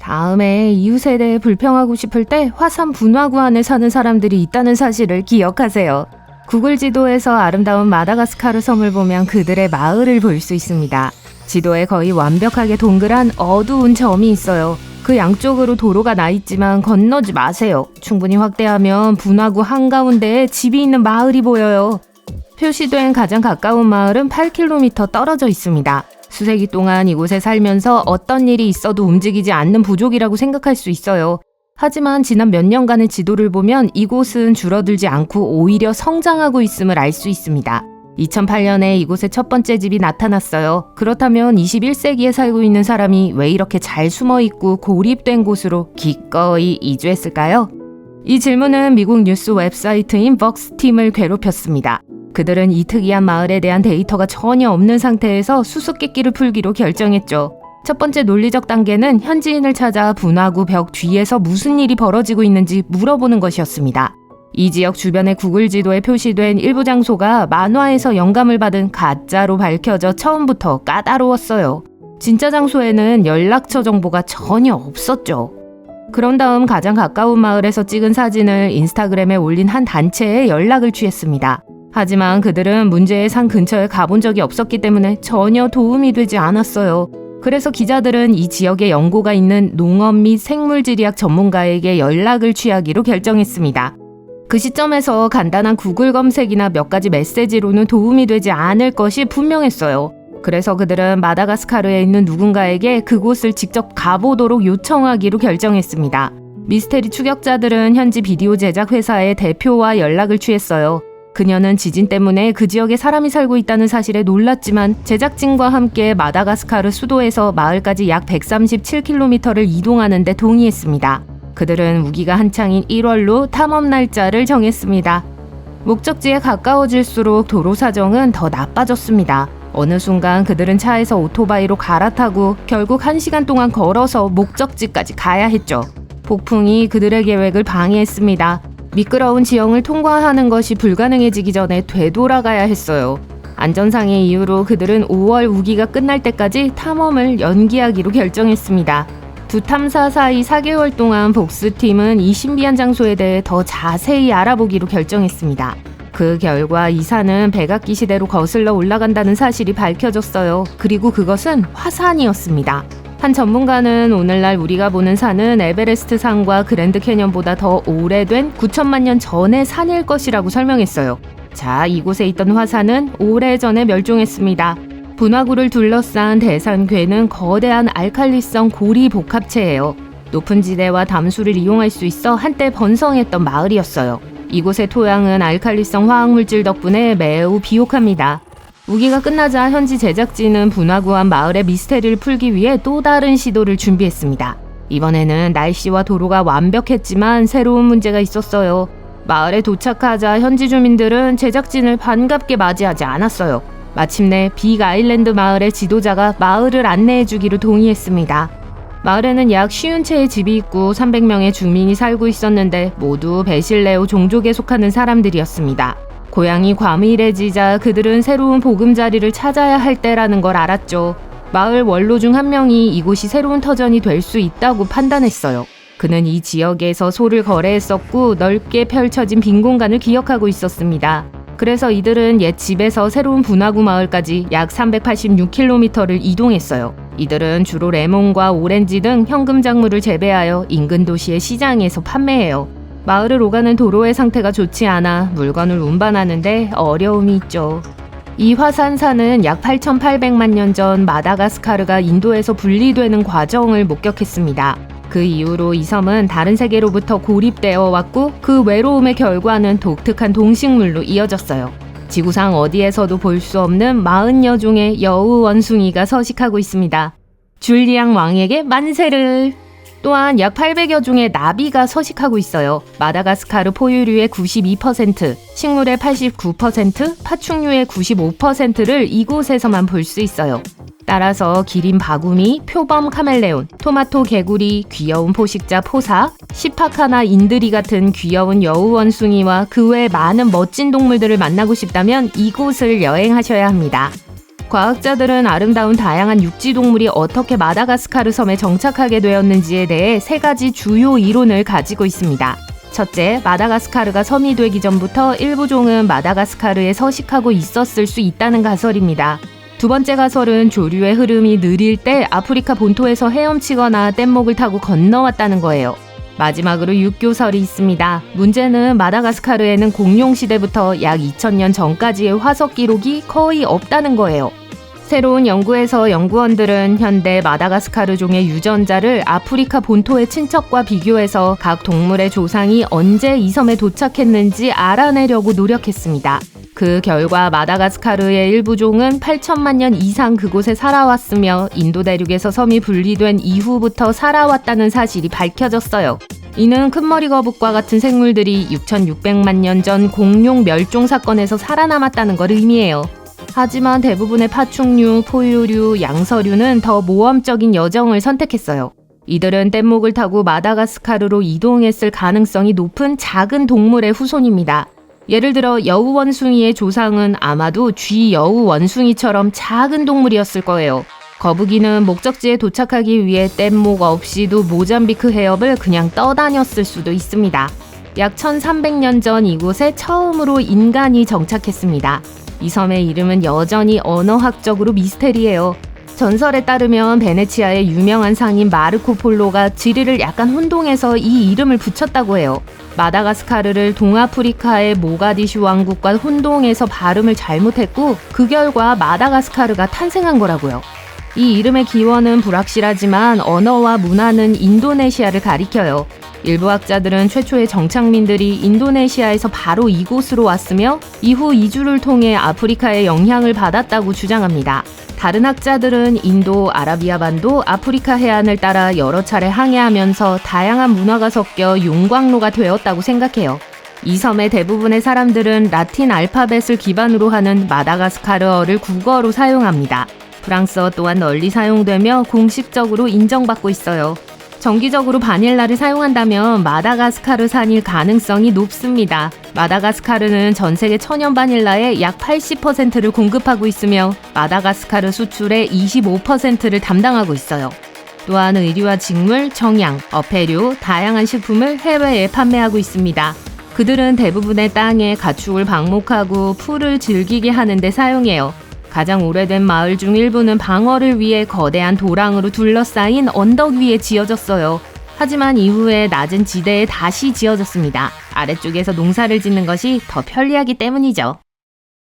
다음에 이웃에 대해 불평하고 싶을 때 화산 분화구 안에 사는 사람들이 있다는 사실을 기억하세요. 구글 지도에서 아름다운 마다가스카르 섬을 보면 그들의 마을을 볼 수 있습니다. 지도에 거의 완벽하게 동그란 어두운 점이 있어요. 그 양쪽으로 도로가 나 있지만 건너지 마세요. 충분히 확대하면 분화구 한가운데에 집이 있는 마을이 보여요. 표시된 가장 가까운 마을은 8km 떨어져 있습니다. 수세기 동안 이곳에 살면서 어떤 일이 있어도 움직이지 않는 부족이라고 생각할 수 있어요. 하지만 지난 몇 년간의 지도를 보면 이곳은 줄어들지 않고 오히려 성장하고 있음을 알 수 있습니다. 2008년에 이곳에 첫 번째 집이 나타났어요. 그렇다면 21세기에 살고 있는 사람이 왜 이렇게 잘 숨어있고 고립된 곳으로 기꺼이 이주했을까요? 이 질문은 미국 뉴스 웹사이트인 벅스팀을 괴롭혔습니다. 그들은 이 특이한 마을에 대한 데이터가 전혀 없는 상태에서 수수께끼를 풀기로 결정했죠. 첫 번째 논리적 단계는 현지인을 찾아 분화구 벽 뒤에서 무슨 일이 벌어지고 있는지 물어보는 것이었습니다. 이 지역 주변의 구글 지도에 표시된 일부 장소가 만화에서 영감을 받은 가짜로 밝혀져 처음부터 까다로웠어요. 진짜 장소에는 연락처 정보가 전혀 없었죠. 그런 다음 가장 가까운 마을에서 찍은 사진을 인스타그램에 올린 한 단체에 연락을 취했습니다. 하지만 그들은 문제의 산 근처에 가본 적이 없었기 때문에 전혀 도움이 되지 않았어요. 그래서 기자들은 이 지역에 연고가 있는 농업 및 생물지리학 전문가에게 연락을 취하기로 결정했습니다. 그 시점에서 간단한 구글 검색이나 몇 가지 메시지로는 도움이 되지 않을 것이 분명했어요. 그래서 그들은 마다가스카르에 있는 누군가에게 그곳을 직접 가보도록 요청하기로 결정했습니다. 미스테리 추격자들은 현지 비디오 제작 회사의 대표와 연락을 취했어요. 그녀는 지진 때문에 그 지역에 사람이 살고 있다는 사실에 놀랐지만 제작진과 함께 마다가스카르 수도에서 마을까지 약 137km를 이동하는 데 동의했습니다. 그들은 우기가 한창인 1월로 탐험 날짜를 정했습니다. 목적지에 가까워질수록 도로 사정은 더 나빠졌습니다. 어느 순간 그들은 차에서 오토바이로 갈아타고 결국 1시간 동안 걸어서 목적지까지 가야 했죠. 폭풍이 그들의 계획을 방해했습니다. 미끄러운 지형을 통과하는 것이 불가능해지기 전에 되돌아가야 했어요. 안전상의 이유로 그들은 5월 우기가 끝날 때까지 탐험을 연기하기로 결정했습니다. 두 탐사 사이 4개월 동안 복수팀은 이 신비한 장소에 대해 더 자세히 알아보기로 결정했습니다. 그 결과 이 산은 백악기 시대로 거슬러 올라간다는 사실이 밝혀졌어요. 그리고 그것은 화산이었습니다. 한 전문가는 오늘날 우리가 보는 산은 에베레스트 산과 그랜드 캐년보다 더 오래된 9천만 년 전의 산일 것이라고 설명했어요. 자, 이곳에 있던 화산은 오래전에 멸종했습니다. 분화구를 둘러싼 대산괴는 거대한 알칼리성 고리 복합체예요. 높은 지대와 담수를 이용할 수 있어 한때 번성했던 마을이었어요. 이곳의 토양은 알칼리성 화학물질 덕분에 매우 비옥합니다. 우기가 끝나자 현지 제작진은 분화구한 마을의 미스테리를 풀기 위해 또 다른 시도를 준비했습니다. 이번에는 날씨와 도로가 완벽했지만 새로운 문제가 있었어요. 마을에 도착하자 현지 주민들은 제작진을 반갑게 맞이하지 않았어요. 마침내 빅 아일랜드 마을의 지도자가 마을을 안내해주기로 동의했습니다. 마을에는 약 50채의 집이 있고 300명의 주민이 살고 있었는데 모두 베실레오 종족에 속하는 사람들이었습니다. 고향이 과밀해지자 그들은 새로운 보금자리를 찾아야 할 때라는 걸 알았죠. 마을 원로 중 한 명이 이곳이 새로운 터전이 될 수 있다고 판단했어요. 그는 이 지역에서 소를 거래했었고 넓게 펼쳐진 빈 공간을 기억하고 있었습니다. 그래서 이들은 옛 집에서 새로운 분화구 마을까지 약 386km를 이동했어요. 이들은 주로 레몬과 오렌지 등 현금 작물을 재배하여 인근 도시의 시장에서 판매해요. 마을을 오가는 도로의 상태가 좋지 않아 물건을 운반하는데 어려움이 있죠. 이 화산산은 약 8,800만 년 전 마다가스카르가 인도에서 분리되는 과정을 목격했습니다. 그 이후로 이 섬은 다른 세계로부터 고립되어 왔고 그 외로움의 결과는 독특한 동식물로 이어졌어요. 지구상 어디에서도 볼 수 없는 40여 종의 여우 원숭이가 서식하고 있습니다. 줄리앙 왕에게 만세를! 또한 약 800여 종의 나비가 서식하고 있어요. 마다가스카르 포유류의 92%, 식물의 89%, 파충류의 95%를 이곳에서만 볼 수 있어요. 따라서 기린 바구미, 표범 카멜레온, 토마토 개구리, 귀여운 포식자 포사, 시파카나 인드리 같은 귀여운 여우 원숭이와 그 외 많은 멋진 동물들을 만나고 싶다면 이곳을 여행하셔야 합니다. 과학자들은 아름다운 다양한 육지 동물이 어떻게 마다가스카르 섬에 정착하게 되었는지에 대해 3가지 주요 이론을 가지고 있습니다. 첫째, 마다가스카르가 섬이 되기 전부터 일부 종은 마다가스카르에 서식하고 있었을 수 있다는 가설입니다. 두 번째 가설은 조류의 흐름이 느릴 때 아프리카 본토에서 헤엄치거나 뗏목을 타고 건너왔다는 거예요. 마지막으로 육교설이 있습니다. 문제는 마다가스카르에는 공룡 시대부터 약 2000년 전까지의 화석 기록이 거의 없다는 거예요. 새로운 연구에서 연구원들은 현대 마다가스카르 종의 유전자를 아프리카 본토의 친척과 비교해서 각 동물의 조상이 언제 이 섬에 도착했는지 알아내려고 노력했습니다. 그 결과 마다가스카르의 일부 종은 8천만 년 이상 그곳에 살아왔으며 인도 대륙에서 섬이 분리된 이후부터 살아왔다는 사실이 밝혀졌어요. 이는 큰머리 거북과 같은 생물들이 6,600만 년 전 공룡 멸종 사건에서 살아남았다는 걸 의미해요. 하지만 대부분의 파충류, 포유류, 양서류는 더 모험적인 여정을 선택했어요. 이들은 뗏목을 타고 마다가스카르로 이동했을 가능성이 높은 작은 동물의 후손입니다. 예를 들어 여우 원숭이의 조상은 아마도 쥐 여우 원숭이처럼 작은 동물이었을 거예요. 거북이는 목적지에 도착하기 위해 뗏목 없이도 모잠비크 해협을 그냥 떠다녔을 수도 있습니다. 약 1300년 전 이곳에 처음으로 인간이 정착했습니다. 이 섬의 이름은 여전히 언어학적으로 미스테리예요. 전설에 따르면 베네치아의 유명한 상인 마르코 폴로가 지리를 약간 혼동해서 이 이름을 붙였다고 해요. 마다가스카르를 동아프리카의 모가디슈 왕국과 혼동해서 발음을 잘못했고 그 결과 마다가스카르가 탄생한 거라고요. 이 이름의 기원은 불확실하지만 언어와 문화는 인도네시아를 가리켜요. 일부 학자들은 최초의 정착민들이 인도네시아에서 바로 이곳으로 왔으며 이후 이주를 통해 아프리카의 영향을 받았다고 주장합니다. 다른 학자들은 인도, 아라비아 반도, 아프리카 해안을 따라 여러 차례 항해하면서 다양한 문화가 섞여 용광로가 되었다고 생각해요. 이 섬의 대부분의 사람들은 라틴 알파벳을 기반으로 하는 마다가스카르어를 국어로 사용합니다. 프랑스어 또한 널리 사용되며 공식적으로 인정받고 있어요. 정기적으로 바닐라를 사용한다면 마다가스카르산일 가능성이 높습니다. 마다가스카르는 전 세계 천연 바닐라의 약 80%를 공급하고 있으며 마다가스카르 수출의 25%를 담당하고 있어요. 또한 의류와 직물, 정양, 어패류, 다양한 식품을 해외에 판매하고 있습니다. 그들은 대부분의 땅에 가축을 방목하고 풀을 즐기게 하는 데 사용해요. 가장 오래된 마을 중 일부는 방어를 위해 거대한 도랑으로 둘러싸인 언덕 위에 지어졌어요. 하지만 이후에 낮은 지대에 다시 지어졌습니다. 아래쪽에서 농사를 짓는 것이 더 편리하기 때문이죠.